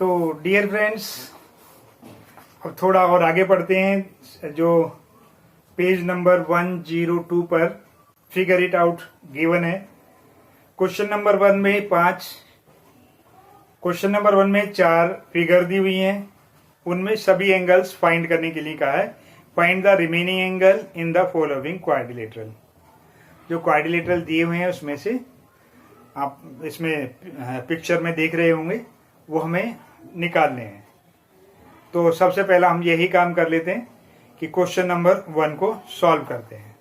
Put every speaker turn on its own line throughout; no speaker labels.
तो dear friends, अब थोड़ा और आगे बढ़ते हैं। जो पेज नंबर 102 पर फिगर इट आउट गिवन है। क्वेश्चन नंबर 1 में 5, क्वेश्चन नंबर 1 में 4 फिगर दी हुई हैं। उनमें सभी एंगल्स फाइंड करने के लिए कहा है। Find the remaining angle in the following quadrilateral. जो क्वाड्रिलेटरल दिए हुए हैं उसमें से आप इसमें पिक्चर में देख रहे होंगे, वो हमें निकालने हैं। तो सबसे पहला हम यही काम कर लेते हैं कि क्वेश्चन नंबर 1 को सॉल्व करते हैं।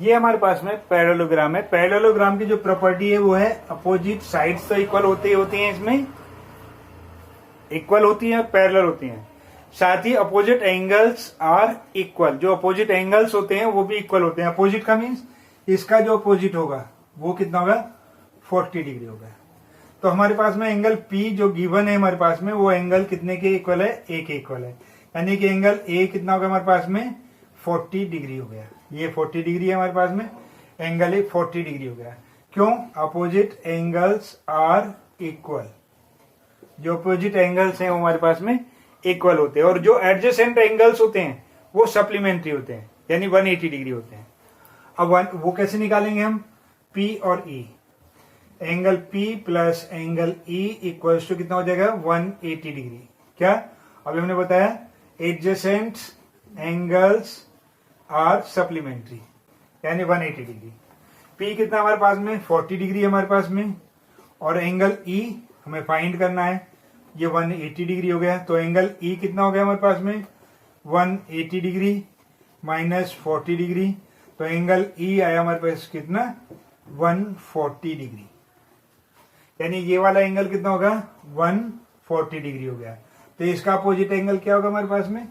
ये हमारे पास में पैरेललोग्राम है। पैरेललोग्राम की जो प्रॉपर्टी है वो है अपोजिट साइड्स तो इक्वल होती हैं, इसमें इक्वल होती हैं और पैरेलल होती हैं। साथ ही अपोजिट एंगल्स आर इक्वल। जो अपोजिट एंगल्स होते हैं वो भी इक्वल होते हैं। अपोजिट का मीन्स इसका जो अपोजिट होगा वो कितना होगा, 40 डिग्री होगा। तो हमारे पास में एंगल P जो गिवन है हमारे पास में, वो एंगल कितने के इक्वल है, A के इक्वल है। यानी कि एंगल A कितना होगा हमारे पास में, 40 डिग्री हो गया। ये 40 डिग्री है हमारे पास में, एंगल 40 डिग्री हो गया। क्यों? Opposite angles are equal. जो अपोजिट एंगल्स हैं वो हमारे पास में इक्वल होते हैं, और जो एडजेसेंट एंगल्स होते हैं वो सप्लीमेंट्री होते हैं, यानी 180 डिग्री होते हैं। अब वो कैसे निकालेंगे हम, P और E। Angle P plus angle E equals to कितना हो जाएगा, 180 डिग्री। क्या अभी हमने बताया, एडजेसेंट एंगल्स आर सप्लीमेंट्री, यानी 180 डिग्री। P कितना हमारे पास में, 40 डिग्री हमारे पास में, और एंगल E हमें फाइंड करना है। ये 180 डिग्री हो गया। तो एंगल E कितना हो गया हमारे पास में, 180 डिग्री माइनस 40 डिग्री। तो एंगल E आया हमारे पास कितना, 140 डिग्री। यानी ये वाला एंगल कितना होगा, 140 डिग्री हो गया। तो इसका अपोजिट एंगल क्या होगा हमारे पास में,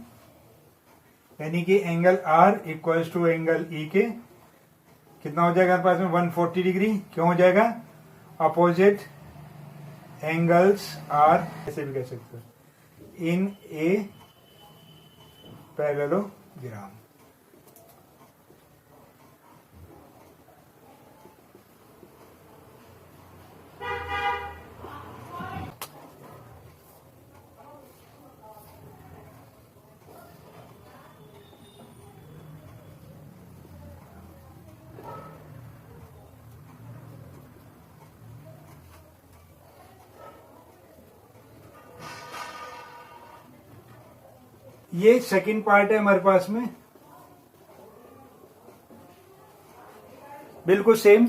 यानी कि angle R equals to angle E के कितना हो जाएगा हमारे पास में, 140 डिग्री। क्यों हो जाएगा, अपोजिट एंगल्स R, ऐसे भी कह सकते हो, इन ए पैरेललोग्राम। ये सेकंड पार्ट है हमारे पास में, बिल्कुल सेम।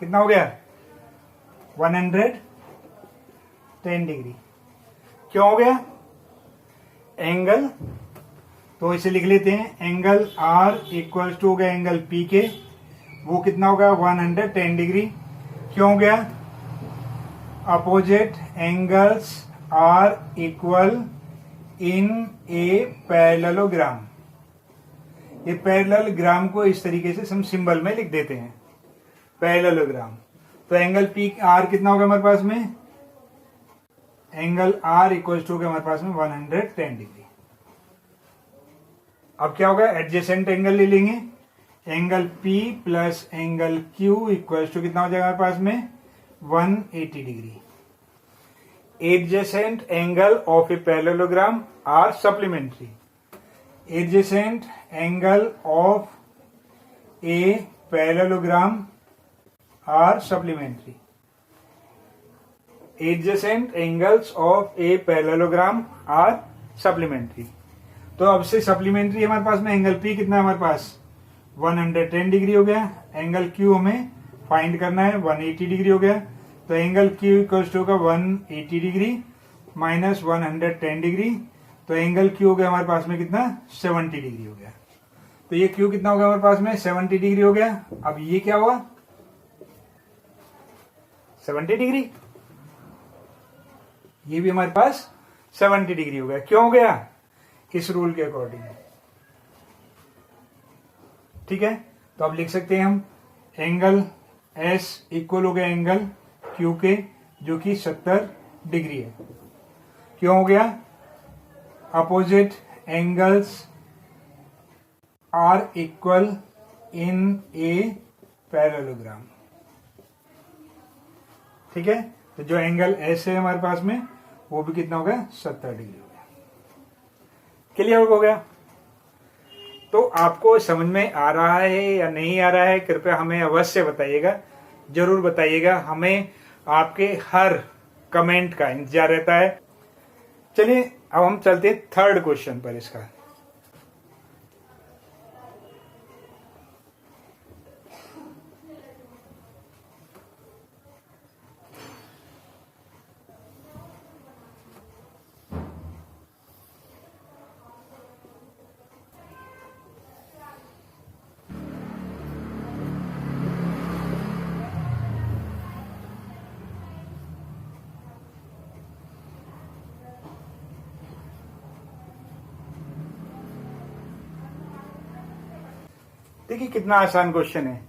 कितना हो गया, 110 डिग्री। क्यों हो गया, एंगल, तो इसे लिख लेते हैं, एंगल R इक्वल्स टू हो गया एंगल P के, वो कितना होगा, 110 डिग्री। क्यों हो गया, opposite angles are equal in a parallelogram. ये पैरेललोग्राम को इस तरीके से हम सिंबल में लिख देते हैं, पैरेललोग्राम। तो एंगल P R कितना होगा हमारे पास में, एंगल R इक्वल्स टू होगा हमारे पास में 110 डिग्री। अब क्या होगा, एडजेसेंट एंगल ले लेंगे। Angle P plus angle Q equals to कितना हो जाएगा हमारे पास में, 180 degree. Adjacent angle of a parallelogram are supplementary. Adjacent angle of a parallelogram are supplementary. Adjacent angles of a parallelogram are supplementary. तो अब से सप्लीमेंट्री हमारे पास में एंगल पी कितना है हमारे पास 110 डिग्री हो गया। एंगल क्यू हमें फाइंड करना है 180 डिग्री हो गया। तो एंगल क्यू इक्वल टू होगा 180 डिग्री माइनस 110 डिग्री। तो एंगल क्यू हो गया हमारे पास में कितना 70 डिग्री हो गया। तो ये क्यू कितना हो गया हमारे पास में 70 डिग्री हो गया। अब ये क्या हुआ 70 डिग्री, ये भी हमारे पास 70 डिग्री हो गया। क्यों हो गया इस रूल के अकॉर्डिंग, ठीक है। तो अब लिख सकते हैं हम एंगल एस इक्वल हो गया एंगल क्यू के जो कि 70 डिग्री है। क्यों हो गया opposite angles are equal in a parallelogram, ठीक है। तो जो एंगल एस है हमारे पास में वो भी कितना हो गया 70 डिग्री हो गया। क्लियर हो गया। तो आपको समझ में आ रहा है या नहीं आ रहा है कृपया हमें अवश्य बताइएगा, जरूर बताइएगा। हमें आपके हर कमेंट का इंतजार रहता है। चलिए अब हम चलते हैं थर्ड क्वेश्चन पर इसका। देखिए कितना आसान क्वेश्चन है,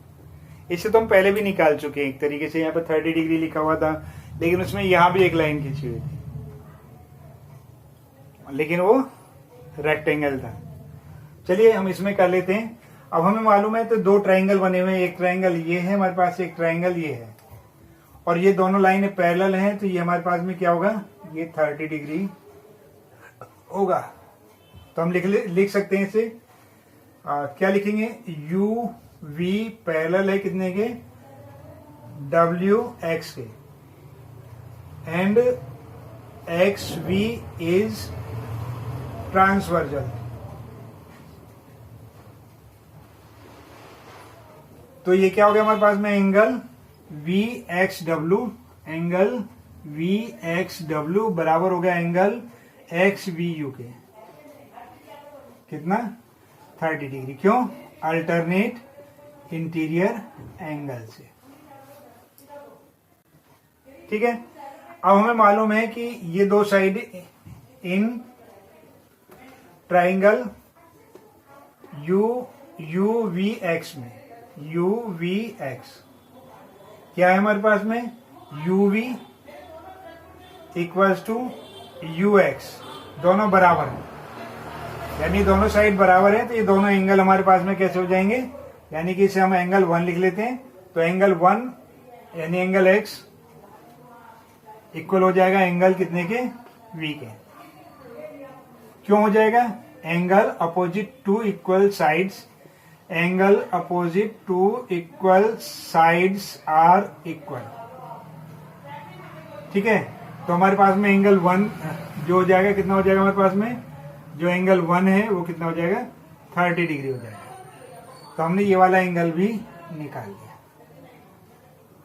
इसे तो हम पहले भी निकाल चुके हैं एक तरीके से। यहाँ पे 30 डिग्री लिखा हुआ था लेकिन उसमें यहां भी एक लाइन खींची हुई थी, लेकिन वो रेक्टेंगल था। चलिए हम इसमें कर लेते हैं। अब हमें मालूम है तो दो ट्राइंगल बने हुए हैं, एक ट्राइंगल ये है हमारे पास, एक ट्राइंगल ये है, और ये दोनों लाइनें पैरेलल हैं। तो ये हमारे पास में क्या होगा ये 30 डिग्री होगा। तो हम लिख सकते हैं इसे क्या लिखेंगे यू वी पैरेलल है कितने के डब्ल्यू एक्स के and X V is transversal. तो ये क्या हो गया हमारे पास में angle V X W, angle V X W बराबर हो गया एंगल एक्स वी यू के कितना 30 डिग्री। क्यों अल्टरनेट इंटीरियर एंगल से, ठीक है। अब हमें मालूम है कि ये दो side in triangle U V X में यू वी एक्स क्या है हमारे पास में U V equals to U X, दोनों बराबर है यानी दोनों साइड बराबर है। तो ये दोनों एंगल हमारे पास में कैसे हो जाएंगे, यानी कि इसे हम एंगल 1 लिख लेते हैं। तो एंगल 1 यानी एंगल एक्स इक्वल हो जाएगा एंगल कितने के वी के। क्यों हो जाएगा angle opposite to equal sides, angle opposite to equal sides are equal, ठीक है। तो हमारे पास में एंगल 1 जो हो जाएगा कितना हो जाएगा हमारे पास में जो एंगल 1 है वो कितना हो जाएगा 30 डिग्री हो जाएगा। तो हमने ये वाला एंगल भी निकाल लिया।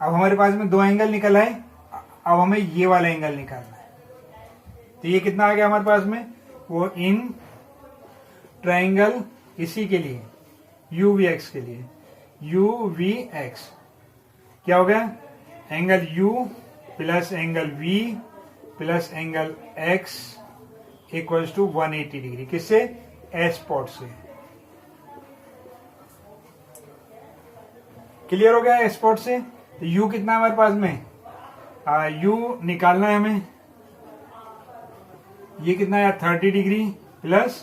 अब हमारे पास में दो एंगल निकल आए, अब हमें ये वाला एंगल निकालना है। तो ये कितना आ गया हमारे पास में वो इन ट्राइंगल इसी के लिए यू वी एक्स के लिए यू वी एक्स क्या हो गया angle U plus angle V plus angle X equals to 180 degree. किससे एस स्पॉट से। क्लियर हो गया एस स्पॉट से। तो यू कितना है हमारे पास में यू निकालना है हमें, ये कितना है 30 degree plus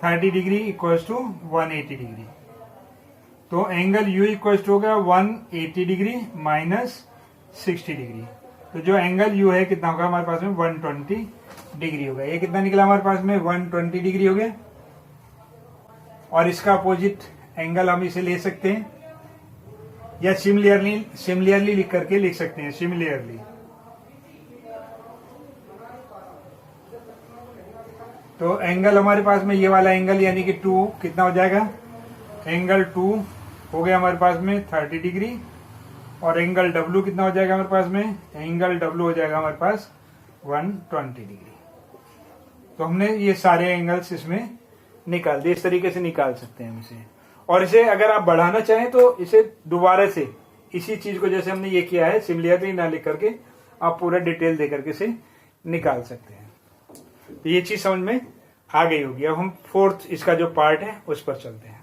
30 degree equals to 180 degree. तो एंगल यू इक्वल्स टू होगा 180 डिग्री माइनस 60 डिग्री। तो जो एंगल यू है कितना होगा हमारे पास में 120 डिग्री होगा। ये कितना निकला हमारे पास में 120 डिग्री हो गया। और इसका अपोजिट एंगल हम इसे ले सकते हैं या सिमिलरली लिख करके लिख सकते हैं। सिमिलरली तो एंगल हमारे पास में ये वाला एंगल यानी कि 2 कितना हो जाएगा, एंगल 2 हो गया हमारे पास में 30 डिग्री, और एंगल W कितना हो जाएगा हमारे पास में, एंगल W हो जाएगा हमारे पास 120 डिग्री। तो हमने ये सारे एंगल्स इसमें निकाल दिए, इस तरीके से निकाल सकते हैं हम इसे। और इसे अगर आप बढ़ाना चाहें तो इसे दोबारा से इसी चीज को जैसे हमने ये किया है सिमिलरिटी ना लिख करके आप पूरा डिटेल दे करके इसे निकाल सकते हैं। तो ये चीज समझ में आ गई होगी। अब हम फोर्थ इसका जो पार्ट है उस पर चलते हैं।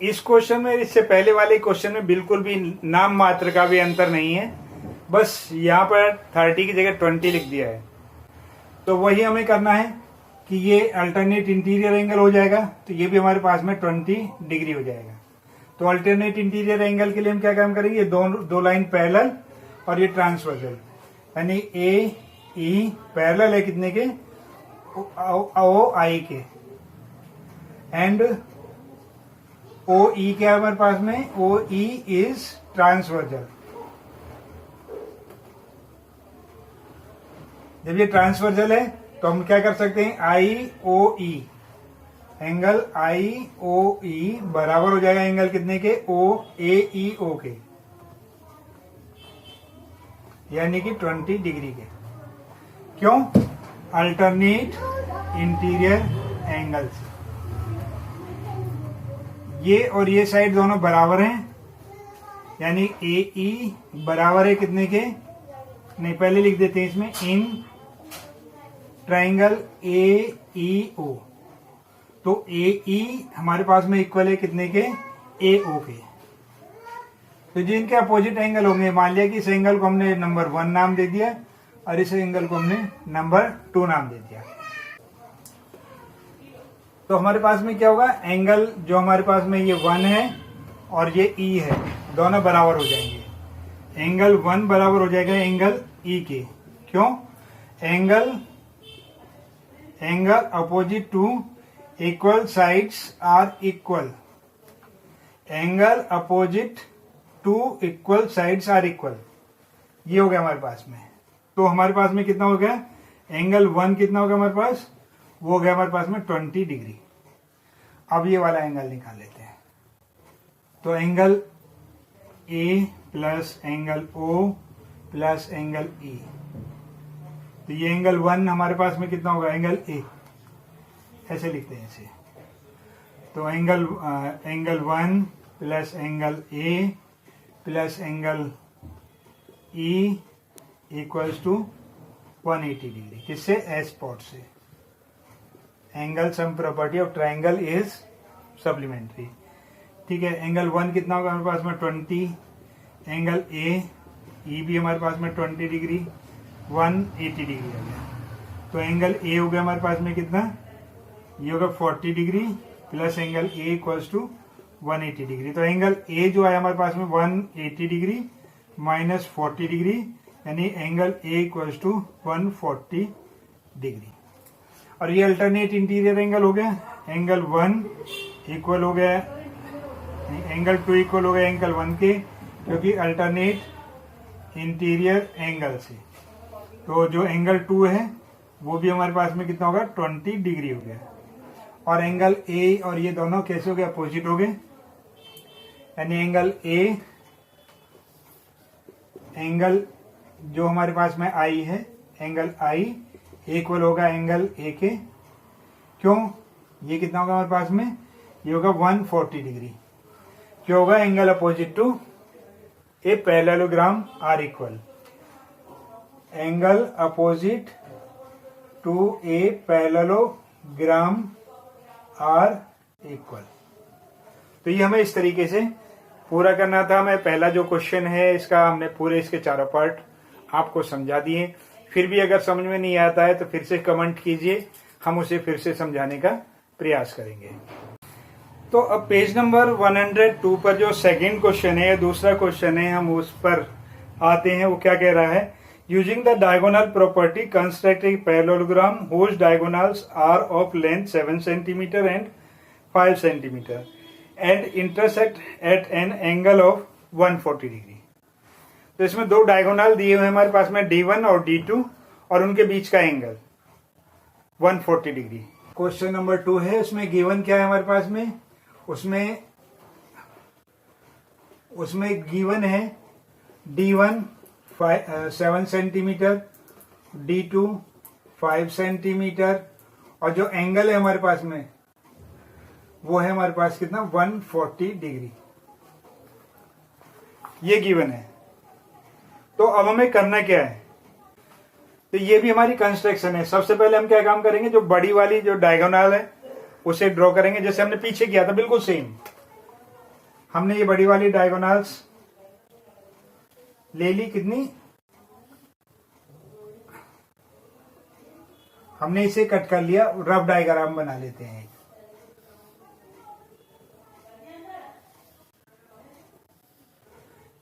इस क्वेश्चन में इससे पहले वाले क्वेश्चन में बिल्कुल भी नाम मात्र का भी अंतर नहीं है, बस यहाँ पर 30 की जगह 20 लिख दिया है। तो वही हमें करना है कि ये अल्टरनेट इंटीरियर एंगल हो जाएगा, तो ये भी हमारे पास में 20 डिग्री हो जाएगा। तो अल्टरनेट इंटीरियर एंगल के लिए हम क्या काम करेंगे, दो लाइन पैरेलल और ये ट्रांसवर्सल, यानी ए ई पैरेलल है कितने के, ओ आई के, एंड ओ ई क्या है हमारे पास में, ओ ई इज ट्रांसवर्जल। जब ये ट्रांसवर्जल है तो हम क्या कर सकते हैं, आई ओ ई, एंगल आई ओ ई बराबर हो जाएगा एंगल कितने के, ओ ए ई ओ के, यानी कि 20 डिग्री के। क्यों, अल्टरनेट इंटीरियर एंगल्स, ये और ये साइड दोनों बराबर हैं, यानी ए ई बराबर है कितने के, नहीं पहले लिख देते हैं इसमें, इन ट्राइंगल ए ई ओ। तो ए ई हमारे पास में इक्वल है कितने के, ए ओ के। तो जिनके अपोजिट एंगल होंगे, मान लिया कि इस एंगल को हमने नंबर 1 नाम दे दिया और इस एंगल को हमने नंबर 2 नाम दे दिया। तो हमारे पास में क्या होगा, एंगल जो हमारे पास में ये 1 है और ये ई है, दोनों बराबर हो जाएंगे। एंगल 1 बराबर हो जाएगा एंगल ई के। क्यों, angle opposite to equal sides are equal, angle opposite to equal sides are equal, ये हो गया हमारे पास में। तो हमारे पास में कितना हो गया, एंगल 1 कितना हो गया हमारे पास, वो हो गया हमारे पास में 20 डिग्री। अब ये वाला एंगल निकाल लेते हैं। तो angle A plus angle O plus angle E, तो ये एंगल 1 हमारे पास में कितना होगा, एंगल ए, ऐसे लिखते हैं इसे। तो angle 1 plus angle A plus angle E equals to 180 degree, किससे, एस स्पॉट से। Angle sum property of triangle is supplementary, ठीक है। एंगल 1 कितना होगा हमारे पास में 20, एंगल ए ई भी हमारे पास में 20 डिग्री, 180 डिग्री आ गया। तो एंगल ए हो गया हमारे पास में कितना, ये होगा 40 degree plus angle A equals to 180 degree. तो एंगल ए जो है हमारे पास में 180 डिग्री माइनस 40 डिग्री, यानी angle A equals to 140 degree. और ये अल्टरनेट इंटीरियर एंगल हो गया। एंगल 1 इक्वल हो गया, एंगल 2 इक्वल हो गया एंगल 1 के, क्योंकि अल्टरनेट इंटीरियर एंगल से। तो जो एंगल 2 है वो भी हमारे पास में कितना होगा, 20 डिग्री हो गया। और एंगल ए और ये दोनों कैसे हो गए, अपोजिट हो गए, यानी एंगल ए, एंगल जो हमारे पास में आई है, एंगल आई इक्वल होगा एंगल ए के। क्यों, ये कितना होगा हमारे पास में, ये होगा 140 डिग्री। क्यों होगा, angle opposite to a parallelogram are equal, angle opposite to a parallelogram are equal. तो ये हमें इस तरीके से पूरा करना था। मैं पहला जो क्वेश्चन है इसका हमने पूरे इसके चारों पार्ट आपको समझा दिए। फिर भी अगर समझ में नहीं आता है तो फिर से कमेंट कीजिए, हम उसे फिर से समझाने का प्रयास करेंगे। तो अब पेज नंबर 102 पर जो सेकंड क्वेश्चन है, दूसरा क्वेश्चन है, हम उस पर आते हैं। वो क्या कह रहा है? Using the diagonal property construct a parallelogram whose diagonals are of length 7 centimetre and 5 centimetre and intersect at an angle of 140 degree. तो इसमें दो डायगोनल दिए हुए हमारे पास में, D1 और D2, और उनके बीच का एंगल 140 डिग्री। क्वेश्चन नंबर 2 है, उसमें गिवन क्या है हमारे पास में? उसमें गिवन है D1 7 सेंटीमीटर, D2 5 सेंटीमीटर, और जो एंगल है हमारे पास में वो है हमारे पास कितना? 140 डिग्री। ये गिवन है। तो अब हमें करना क्या है? तो ये भी हमारी कंस्ट्रक्शन है। सबसे पहले हम क्या काम करेंगे? जो बड़ी वाली जो डायगोनल है उसे ड्रॉ करेंगे, जैसे हमने पीछे किया था, बिल्कुल सेम। हमने ये बड़ी वाली डायगोनल्स ले ली, कितनी? हमने इसे कट कर लिया, रफ डायग्राम बना लेते हैं।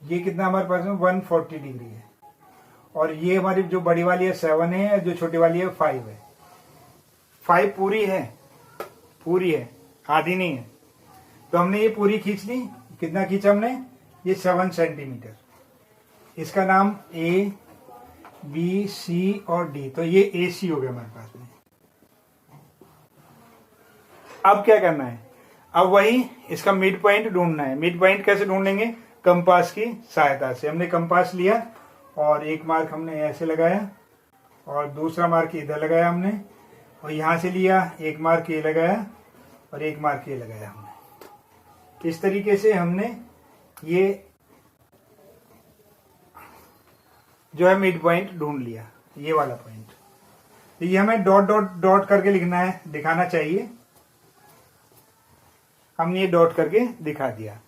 ये कितना हमारे पास में? 140 डिग्री है। और ये हमारी जो बड़ी वाली है 7 है, जो छोटी वाली है 5 है। 5 पूरी है, आधी नहीं है। तो हमने ये पूरी खींच ली। कितना खींचा हमने? ये 7 सेंटीमीटर। इसका नाम A, B, C और D। तो ये AC हो गया हमारे पास में। अब क्या करना है? अब वही इसका मिड पॉइंट ढूंढना है। मिड पॉइंट कैसे ढूंढेंगे? कंपास की सहायता से। हमने कंपास लिया और एक मार्क हमने ऐसे लगाया और दूसरा मार्क इधर लगाया हमने, और यहां से लिया एक मार्क ये लगाया और एक मार्क ये लगाया हमने। इस तरीके से हमने ये जो है मिड पॉइंट ढूंढ लिया, ये वाला पॉइंट। तो ये हमें डॉट डॉट डॉट करके लिखना है, दिखाना चाहिए। हमने ये डॉट करके दिखा दिया।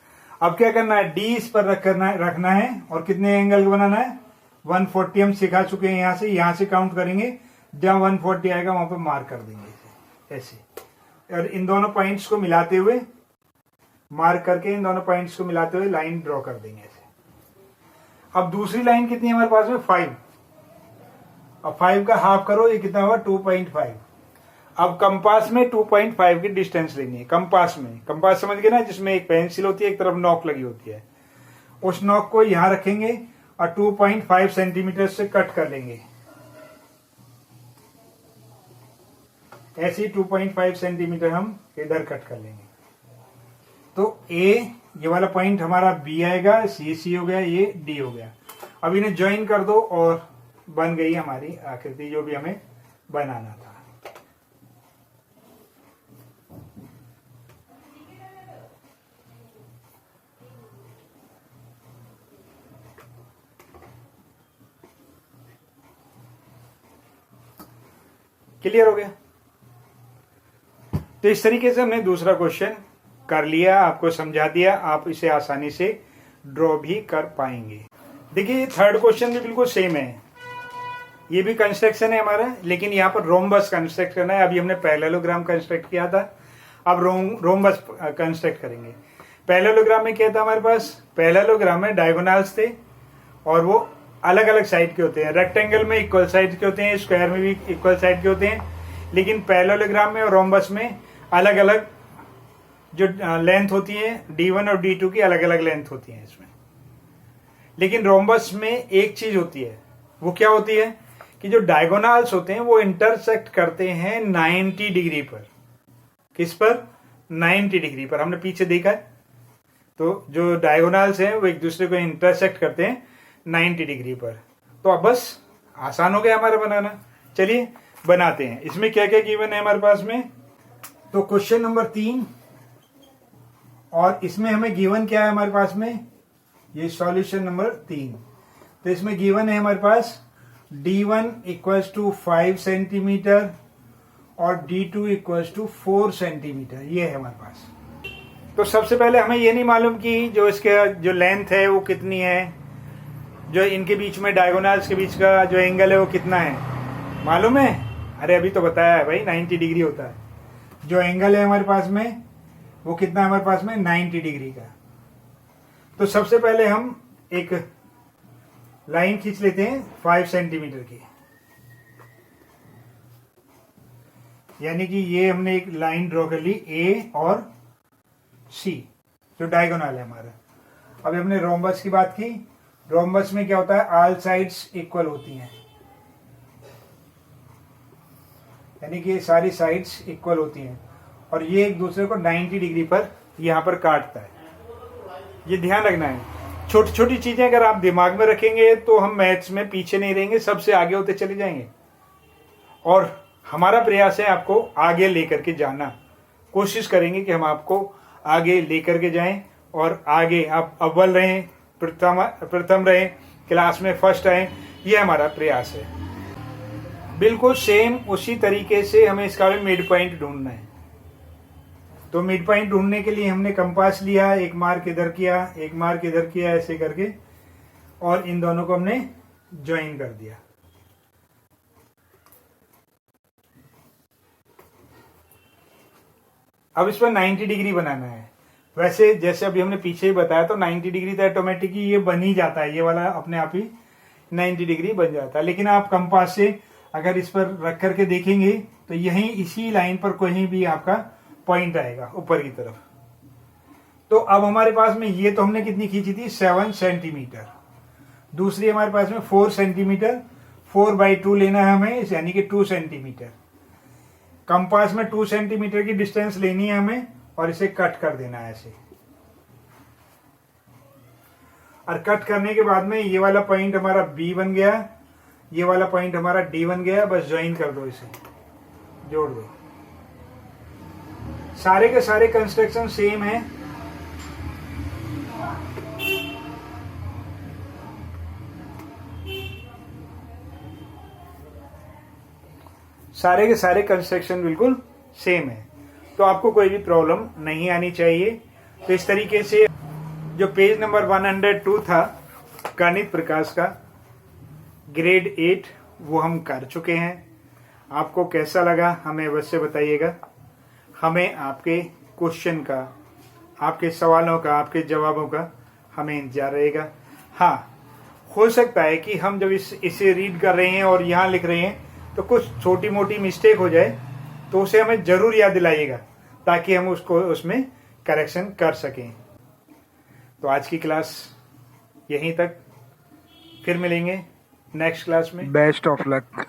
अब क्या करना है? डी इस पर रखना है और कितने एंगल बनाना है? 140 हम सिखा चुके हैं। यहां से काउंट करेंगे, जहां 140 आएगा वहां पर मार्क कर देंगे ऐसे। और इन दोनों पॉइंट्स को मिलाते हुए, मार्क करके इन दोनों पॉइंट्स को मिलाते हुए लाइन ड्रॉ कर देंगे ऐसे। अब दूसरी लाइन कितनी है हमारे पास में? 5। अब 5 का हाफ करो, ये कितना होगा? 2.5। अब कंपास में 2.5 की डिस्टेंस लेनी है। कंपास समझ गए ना, जिसमें एक पेंसिल होती है, एक तरफ नॉक लगी होती है। उस नॉक को यहां रखेंगे और 2.5 सेंटीमीटर से कट कर लेंगे। ऐसे ही 2.5 सेंटीमीटर हम इधर कट कर लेंगे। तो ये वाला पॉइंट हमारा B आएगा, C हो गया, ये D हो गया। अब इन्हें ज्वाइन कर दो और बन गई हमारी आकृति जो भी हमें बनाना था। क्लियर हो गया? तो इस तरीके से हमने दूसरा क्वेश्चन कर लिया, आपको समझा दिया। आप इसे आसानी से ड्रॉ भी कर पाएंगे। देखिए थर्ड क्वेश्चन भी बिल्कुल सेम है। ये भी कंस्ट्रक्शन है हमारा, लेकिन यहाँ पर रोम्बस कंस्ट्रक्ट करना है। अभी हमने पैरेललोग्राम कंस्ट्रक्ट किया था, अब रोम्बस कंस्ट्रक्ट करेंगे। पैरेललोग्राम में क्या था हमारे पास? पैरेललोग्राम में डायगोनल्स थे और वो अलग अलग साइड के होते हैं। रेक्टेंगल में इक्वल साइड के होते हैं, स्क्वायर में भी इक्वल साइड के होते हैं, लेकिन पैरेललोग्राम में और रोम्बस में अलग अलग जो लेंथ होती है, D1 और D2 की अलग अलग लेंथ होती है इसमें। लेकिन रोम्बस में एक चीज होती है, वो क्या होती है कि जो डायगोनल्स होते हैं वो इंटरसेक्ट करते हैं 90 डिग्री पर। किस पर? 90 डिग्री पर। हमने पीछे देखा है, तो जो डायगोनल्स हैं वो एक दूसरे को इंटरसेक्ट करते हैं 90 डिग्री पर। तो अब बस आसान हो गया हमारा बनाना। चलिए बनाते हैं। इसमें क्या क्या गिवन है हमारे पास में? तो क्वेश्चन नंबर 3, और इसमें हमें गिवन क्या है हमारे पास में? ये सॉल्यूशन नंबर 3। तो इसमें गिवन है हमारे पास D1 इक्वल्स टू 5 सेंटीमीटर और D2 इक्वल्स टू 4 सेंटीमीटर। ये है हमारे पास। तो सबसे पहले हमें ये नहीं मालूम कि जो इसके जो लेंथ है वो कितनी है, जो इनके बीच में डायगोनल्स के बीच का जो एंगल है वो कितना है, मालूम है? अरे अभी तो बताया है भाई 90 डिग्री होता है। जो एंगल है हमारे पास में वो कितना है हमारे पास में 90 डिग्री का। तो सबसे पहले हम एक लाइन खींच लेते हैं 5 सेंटीमीटर की, यानी कि ये हमने एक लाइन ड्रॉ कर ली ए और सी जो डायगोनल है हमारा। अभी हमने रोम्बस की बात की। रोम्बस में क्या होता है, ऑल साइड्स इक्वल होती हैं, यानी कि सारी साइड्स इक्वल होती हैं और ये एक दूसरे को 90 डिग्री पर यहां पर काटता है। ये ध्यान रखना है। छोटी छोटी चीजें अगर आप दिमाग में रखेंगे तो हम मैथ्स में पीछे नहीं रहेंगे, सबसे आगे होते चले जाएंगे। और हमारा प्रयास है आपको आगे लेकर के जाना। कोशिश करेंगे कि हम आपको आगे लेकर के जाएं और आगे आप अव्वल रहें, प्रथम रहें, क्लास में फर्स्ट आए। ये हमारा प्रयास है। बिल्कुल सेम उसी तरीके से हमें इसका भी मिड पॉइंट ढूंढना है। तो मिड पॉइंट ढूंढने के लिए हमने कंपास लिया, एक मार्क इधर किया, एक मार्क इधर किया, ऐसे करके, और इन दोनों को हमने ज्वाइन कर दिया। अब इस पर 90 डिग्री बनाना है। वैसे जैसे अभी हमने पीछे ही बताया तो 90 डिग्री तो ऑटोमेटिक ही ये बन ही जाता है, ये वाला अपने आप ही 90 डिग्री बन जाता है। लेकिन आप कंपास से अगर इस पर रख करके देखेंगे तो यहीं इसी लाइन पर कहीं भी आपका पॉइंट आएगा ऊपर की तरफ। तो अब हमारे पास में ये तो हमने कितनी खींची थी 7 सेंटीमीटर। दूसरी हमारे पास में 4 सेंटीमीटर, 4/2 लेना है हमें, यानी कि 2 सेंटीमीटर। कंपास में 2 सेंटीमीटर की डिस्टेंस लेनी है हमें और इसे कट कर देना है ऐसे। और कट करने के बाद में ये वाला पॉइंट हमारा बी बन गया, ये वाला पॉइंट हमारा डी बन गया। बस ज्वाइन कर दो, इसे जोड़ दो। सारे के सारे कंस्ट्रक्शन सेम है। सारे के सारे कंस्ट्रक्शन बिल्कुल सेम है, तो आपको कोई भी प्रॉब्लम नहीं आनी चाहिए। तो इस तरीके से जो पेज नंबर 102 था गणित प्रकाश का ग्रेड 8 वो हम कर चुके हैं। आपको कैसा लगा हमें अवश्य बताइएगा। हमें आपके क्वेश्चन का, आपके सवालों का, आपके जवाबों का हमें इंतजार रहेगा। हाँ, हो सकता है कि हम जब इसे रीड कर रहे हैं और यहाँ लिख रहे हैं तो कुछ छोटी मोटी मिस्टेक हो जाए, तो उसे हमें जरूर याद दिलाइएगा ताकि हम उसको उसमें करेक्शन कर सकें। तो आज की क्लास यहीं तक, फिर मिलेंगे नेक्स्ट क्लास में।
Best of luck.